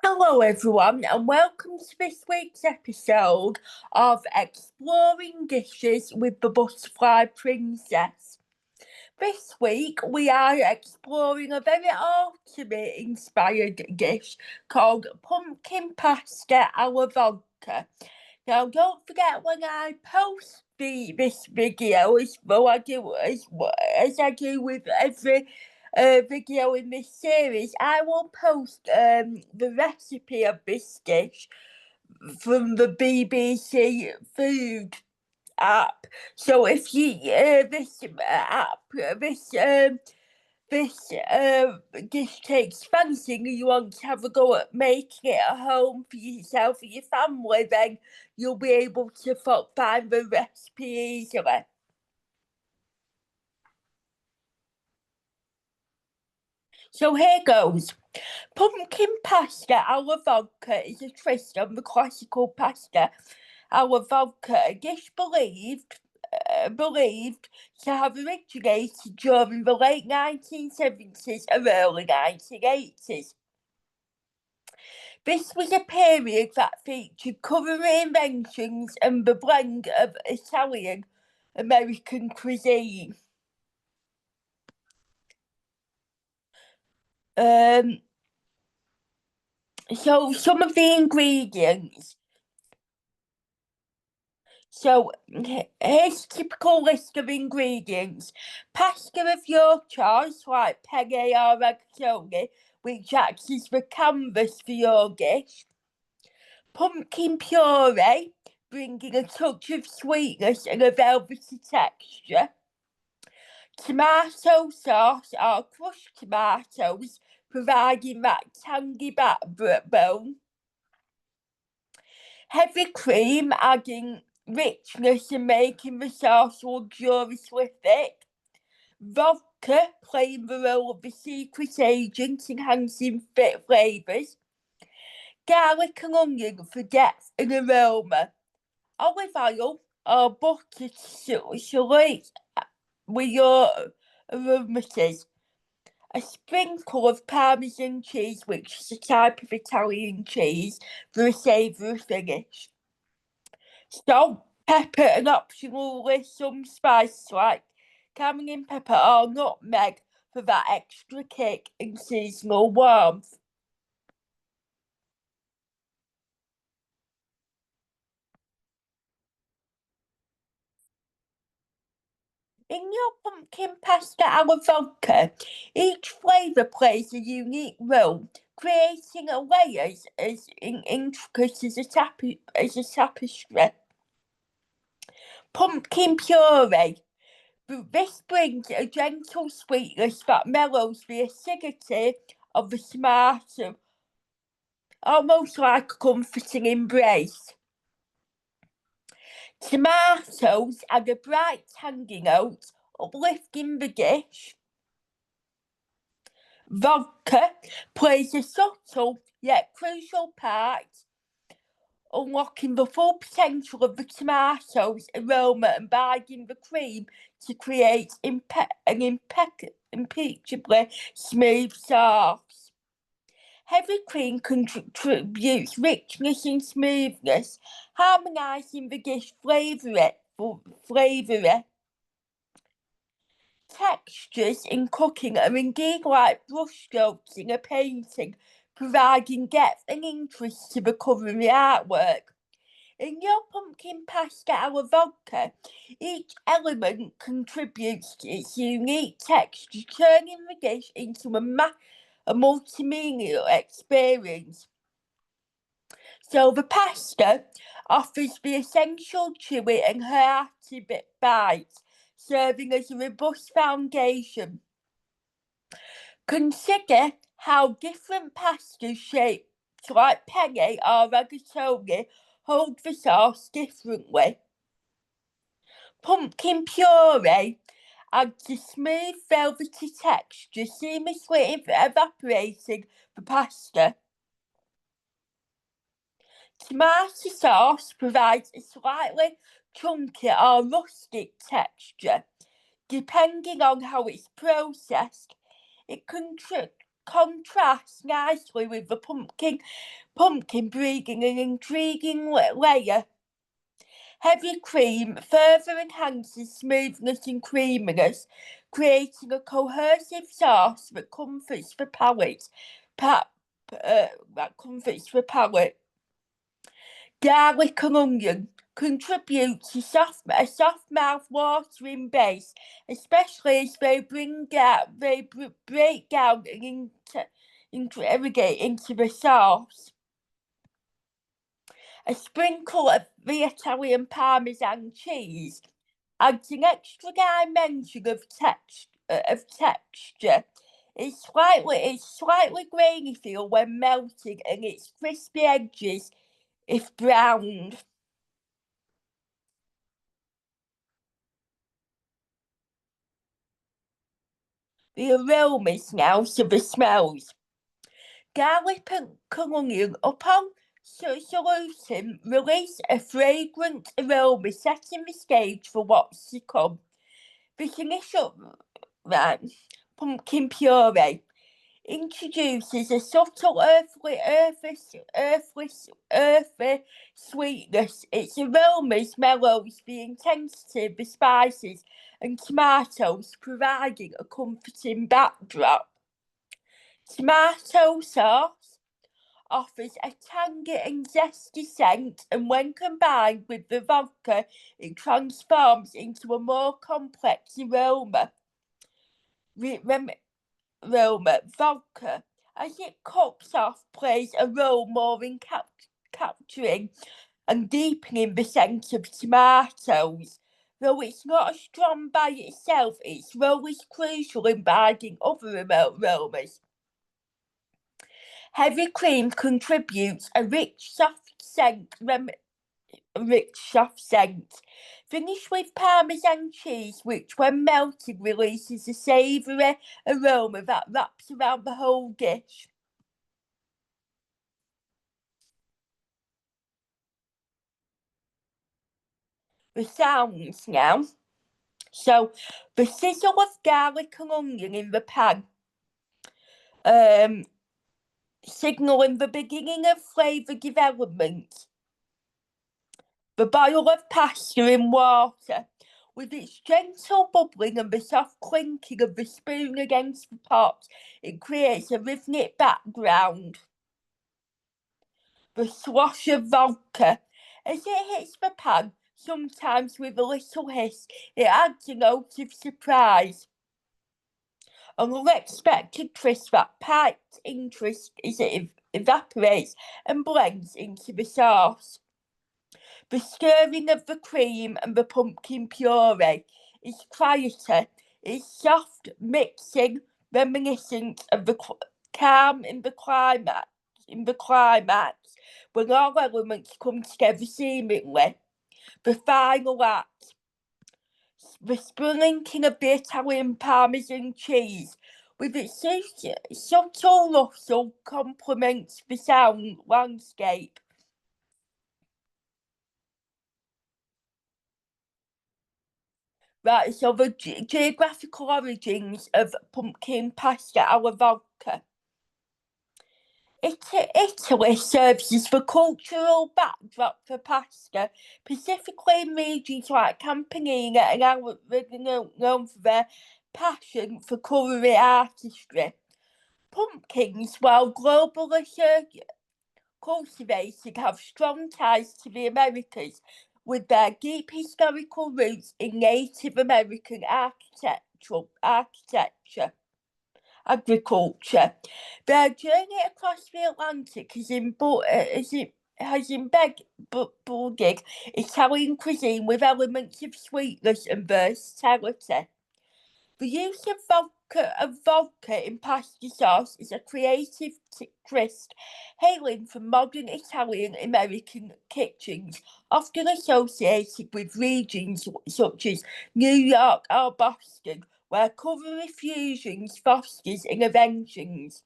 Hello, everyone, and welcome to this week's episode of Exploring Dishes with the Butterfly Princess. This week, we are exploring a very autumn inspired dish called Pumpkin Pasta Alla Vodka. Now, don't forget when I post this video, as I do with every video in this series, I will post the recipe of this dish from the BBC Food app. So if you this app this dish takes fancy and you want to have a go at making it at home for yourself and your family, then you'll be able to find the recipe easily. So here goes. Pumpkin pasta alla vodka is a twist on the classical pasta alla vodka, a dish believed to have originated during the late 1970s and early 1980s. This was a period that featured culinary inventions and the blend of Italian American cuisine. So some of the ingredients. So here's a typical list of ingredients. Pasta of your choice, like penne or rigatoni, which acts as the canvas for your dish. Pumpkin puree, bringing a touch of sweetness and a velvety texture. Tomato sauce or crushed tomatoes, providing that tangy backbone. Heavy cream, adding richness and making the sauce luxuriously thick. Vodka, playing the role of the secret agent, enhancing flavours. Garlic and onion for depth and aroma. Olive oil or butter to salute with your aromas. A sprinkle of Parmesan cheese, which is a type of Italian cheese, for a savoury finish. Salt, pepper, and optionally some spice like cayenne pepper or nutmeg for that extra kick and seasonal warmth. In your pumpkin pasta alla vodka, each flavour plays a unique role, creating a layers as intricate as a tapestry. Pumpkin puree. This brings a gentle sweetness that mellows the acidity of the tomato, almost like a comforting embrace. Tomatoes add a bright tangy note, uplifting the dish. Vodka plays a subtle yet crucial part, unlocking the full potential of the tomatoes' aroma and binding the cream to create an impeccably smooth sauce. Heavy cream contributes richness and smoothness, harmonising the dish flavour. Textures in cooking are indeed like brushstrokes in a painting, providing depth and interest to the culinary artwork. In your pumpkin pasta alla vodka, each element contributes to its unique texture, turning the dish into a multimedia experience. So the pasta offers the essential chewy and hearty bites, serving as a robust foundation. Consider how different pastas shaped like penne or rigatoni hold the sauce differently. Pumpkin puree adds a smooth velvety texture, seamlessly evaporating the pasta. Tomato sauce provides a slightly chunky or rustic texture. Depending on how it's processed, it contrasts nicely with the pumpkin bringing an intriguing layer. Heavy cream further enhances smoothness and creaminess, creating a cohesive sauce that comforts the palate. Garlic and onion contribute to a soft mouth-watering base, especially as they break down and integrate into the sauce. A sprinkle of the Italian Parmesan cheese adds an extra dimension of texture. It's slightly grainy feel when melted, and its crispy edges if browned. The aromas now, so the smells. Garlic and onion, upon solution, release a fragrant aroma, setting the stage for what's to come. This initial pumpkin puree introduces a subtle earthy sweetness. Its aromas mellows the intensity of the spices and tomatoes, providing a comforting backdrop. Tomato sauce offers a tangy and zesty scent, and when combined with the vodka, it transforms into a more complex aroma. Vodka, as it cooks off, plays a role more in capturing and deepening the scent of tomatoes. Though it's not as strong by itself, its role is crucial in adding other aromas. Heavy cream contributes a rich, soft scent. Finish with Parmesan cheese, which, when melted, releases a savoury aroma that wraps around the whole dish. The sounds now. So, the sizzle of garlic and onion in the pan, signalling the beginning of flavour development. The boil of pasta in water, with its gentle bubbling and the soft clinking of the spoon against the pot, it creates a rhythmic background. The slosh of vodka, as it hits the pan, sometimes with a little hiss, it adds a note of surprise. An unexpected twist that piqued interest as it evaporates and blends into the sauce. The stirring of the cream and the pumpkin puree is quieter, is soft, mixing, reminiscent of the calm in the climax. When all elements come together seamlessly. The final act. The sprinkling of the Italian Parmesan cheese, with its subtle rustle, complements the sound landscape. Right, so the geographical origins of pumpkin pasta alla vodka. Italy serves as the cultural backdrop for pasta, specifically in regions like Campania and Aragon, known for their passion for culinary artistry. Pumpkins, while globally cultivated, have strong ties to the Americas, with their deep historical roots in Native American agriculture. Their journey across the Atlantic has embedded Italian cuisine with elements of sweetness and versatility. The use of vodka in pasta sauce is a creative twist, hailing from modern Italian American kitchens, often associated with regions such as New York or Boston, where culinary fusions fosters innovations.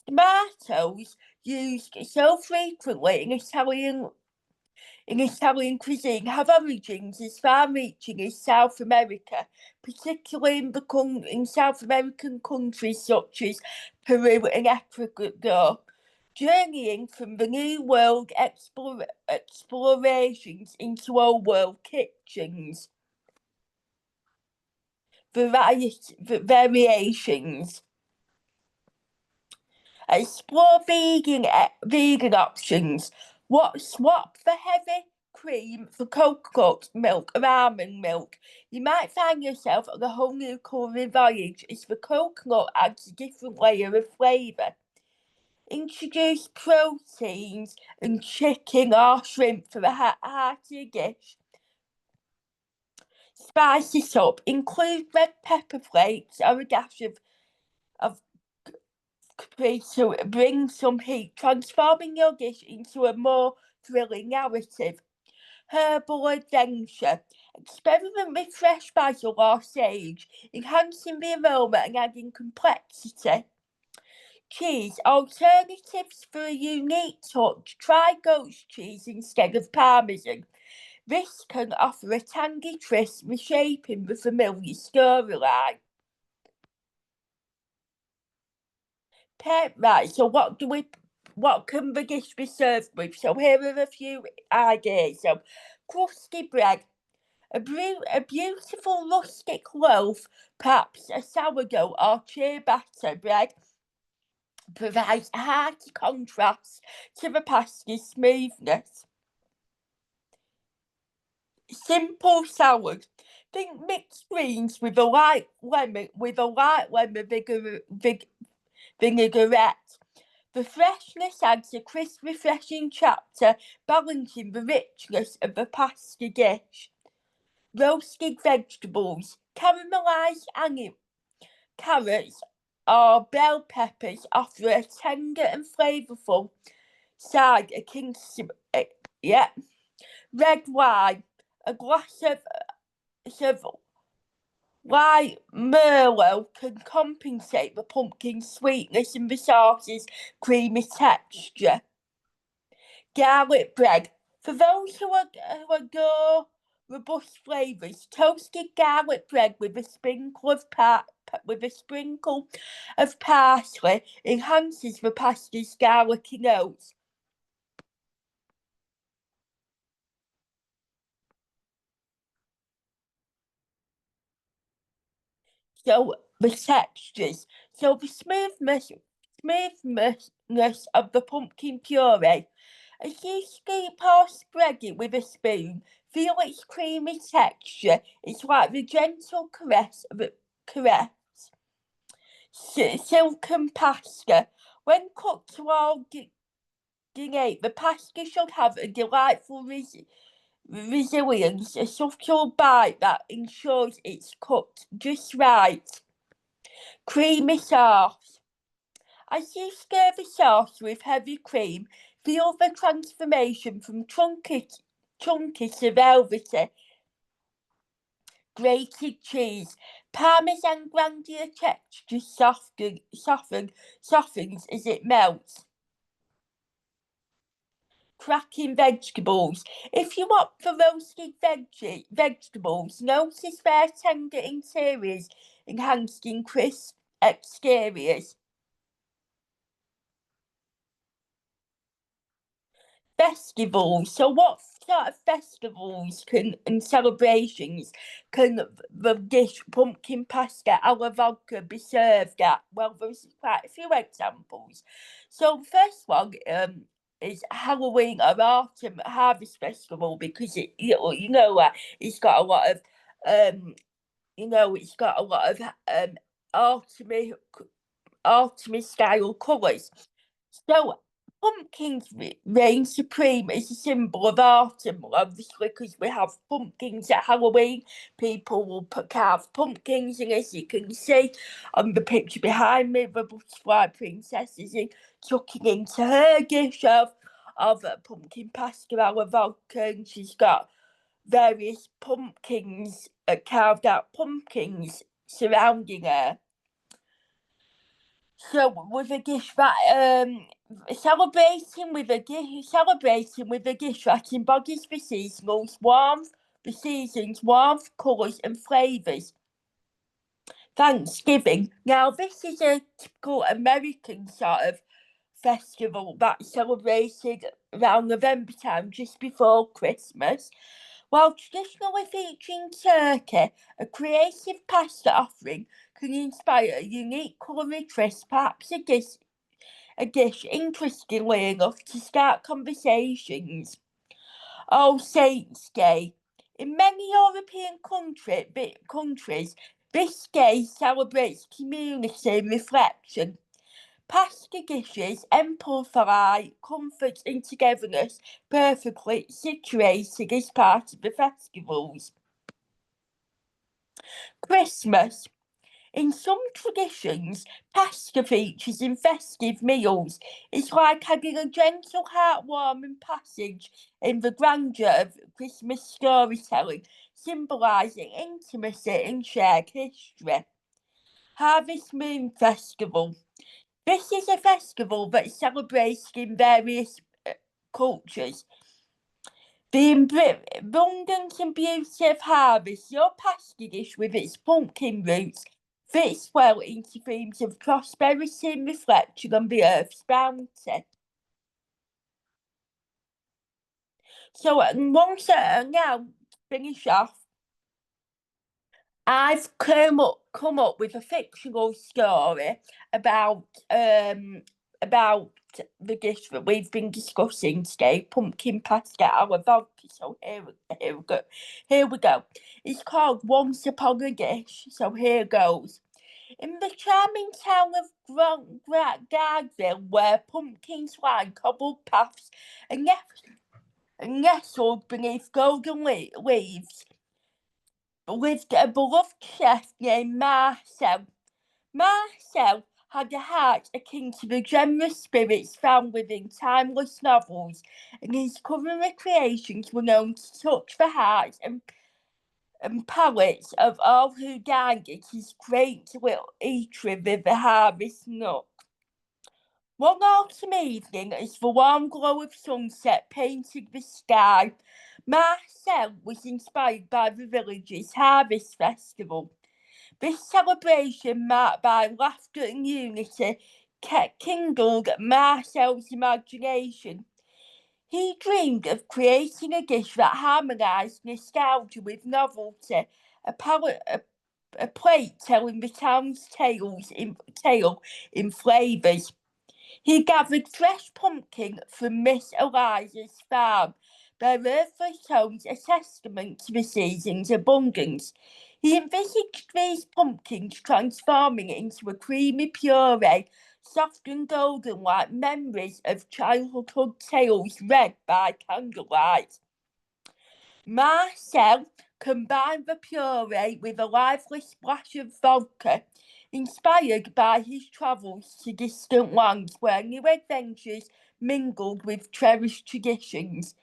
Tomatoes, used so frequently in in Italian cuisine have origins as far-reaching as South America, particularly in South American countries such as Peru and Ecuador. Journeying from the New World explorations into Old World kitchens. Variations. Explore vegan options. Swap the heavy cream for coconut milk or almond milk. You might find yourself on a whole new culinary voyage as the coconut adds a different layer of flavour. Introduce proteins and chicken or shrimp for a heartier dish. Spice it up. Include red pepper flakes or a dash of to bring some heat, transforming your dish into a more thrilling narrative. Herbal adventure. Experiment with fresh basil or sage, enhancing the aroma and adding complexity. Cheese. Alternatives for a unique touch. Try goat's cheese instead of parmesan. This can offer a tangy twist, reshaping the familiar storyline. Right, so what can the dish be served with? So here are a few ideas. So crusty bread, a beautiful rustic loaf, perhaps a sourdough or ciabatta bread, provides a hearty contrast to the pasta's smoothness. Simple salad. Think mixed greens with a light lemon vinaigrette. The freshness adds a crisp, refreshing chapter, balancing the richness of the pasta dish. Roasted vegetables. Caramelised carrots or bell peppers offer a tender and flavourful side akin to, red wine. A glass of white Merlot can compensate the pumpkin sweetness and the sauce's creamy texture. Garlic bread. For those who adore robust flavours, toasted garlic bread with a sprinkle of parsley enhances the pasta's garlicky notes. So the textures. So the smoothness of the pumpkin puree. As you scoop or spread it with a spoon, feel its creamy texture. It's like the gentle caress of silken pasta. When cooked to coordinate, the pasta should have a delightful resilience, a subtle bite that ensures it's cooked just right. Creamy sauce. As you stir the sauce with heavy cream, feel the transformation from chunky to velvety. Grated cheese. Parmesan grandeur texture softens as it melts. Cracking vegetables. If you opt for roasted vegetables, notice their tender interiors enhancing crisp exteriors. Festivals. So what sort of festivals and celebrations can the dish pumpkin pasta alla vodka be served at? Well, there's quite a few examples. So the first one is Halloween or Autumn Harvest Festival, because it's got a lot of autumn style colours. So pumpkins reign supreme as a symbol of autumn, obviously, because we have pumpkins at Halloween. People will carve pumpkins, and as you can see on the picture behind me, the butterfly princess is tucking into her dish of pumpkin pasta alla vodka, and she's got various pumpkins, carved out pumpkins surrounding her. So with a dish that celebrating with a dish that embodies the season's warmth, colours and flavours. Thanksgiving. Now this is a typical American sort of festival that's celebrated around November time, just before Christmas. While traditionally featuring turkey, a creative pasta offering can inspire a unique culinary twist, perhaps a dish interestingly enough to start conversations. All Saints Day. In many European countries, this day celebrates community and reflection. Pasta dishes exemplify comfort and togetherness, perfectly situated as part of the festivals. Christmas. In some traditions, pasta features in festive meals. It's like having a gentle, heartwarming passage in the grandeur of Christmas storytelling, symbolising intimacy and shared history. Harvest Moon Festival. This is a festival that is celebrated in various cultures. The abundance and beauty of harvest, your pasta dish with its pumpkin roots fits well into themes of prosperity and reflection on the earth's bounty. So once now finish off, I've come up with a fictional story about about the dish that we've been discussing today, pumpkin pasta alla vodka. So here we go. Here we go. It's called Once Upon a Dish. So here goes. In the charming town of Gardville, where pumpkins line cobbled paths and nestled beneath golden leaves, lived a beloved chef named Marcel. Marcel had a heart akin to the generous spirits found within timeless novels, and his culinary creations were known to touch the hearts and palates of all who dined at his quaint little eatery with the harvest nook. One autumn evening, as the warm glow of sunset painted the sky, Marcel was inspired by the village's harvest festival. This celebration, marked by laughter and unity, kindled Marcel's imagination. He dreamed of creating a dish that harmonised nostalgia with novelty, a plate telling the town's tale in flavours. He gathered fresh pumpkin from Miss Eliza's farm, their earthly tones a testament to the season's abundance. He envisaged these pumpkins transforming into a creamy puree, soft and golden like memories of childhood tales read by candlelight. Marcel combined the puree with a lively splash of vodka, inspired by his travels to distant lands where new adventures mingled with cherished traditions.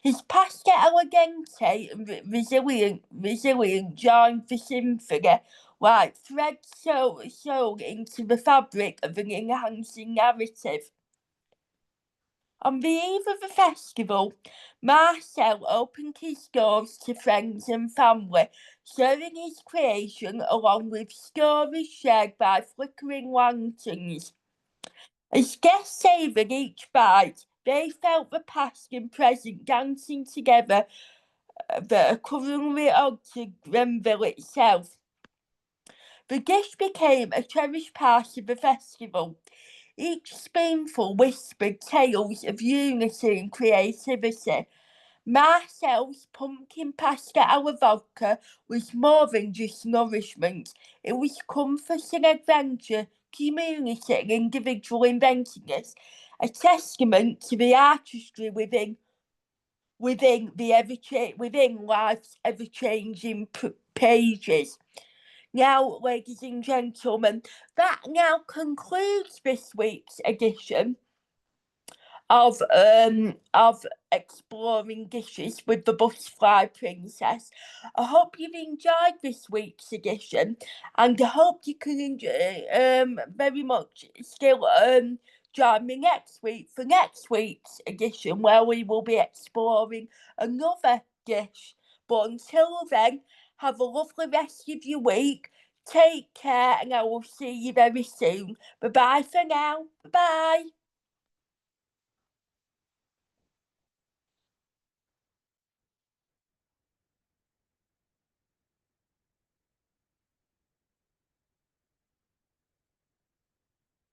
His pasta elegante and resilient joined the symphony like threads sewn into the fabric of an enhancing narrative. On the eve of the festival, Marcel opened his doors to friends and family, sharing his creation along with stories shared by flickering lanterns. As guests savoured each bite, they felt the past and present dancing together, the culinary ode to Grenville itself. The dish became a cherished part of the festival. Each spoonful whispered tales of unity and creativity. Marcel's pumpkin pasta alla vodka was more than just nourishment. It was comfort and adventure, community and individual inventiveness, a testament to the artistry within life's ever-changing pages. Now, ladies and gentlemen, that now concludes this week's edition of exploring dishes with the Butterfly Princess. I hope you've enjoyed this week's edition, and I hope you can enjoy very much still join me next week for next week's edition, where we will be exploring another dish. But until then, have a lovely rest of your week. Take care, and I will see you very soon. Bye bye for now. Bye bye.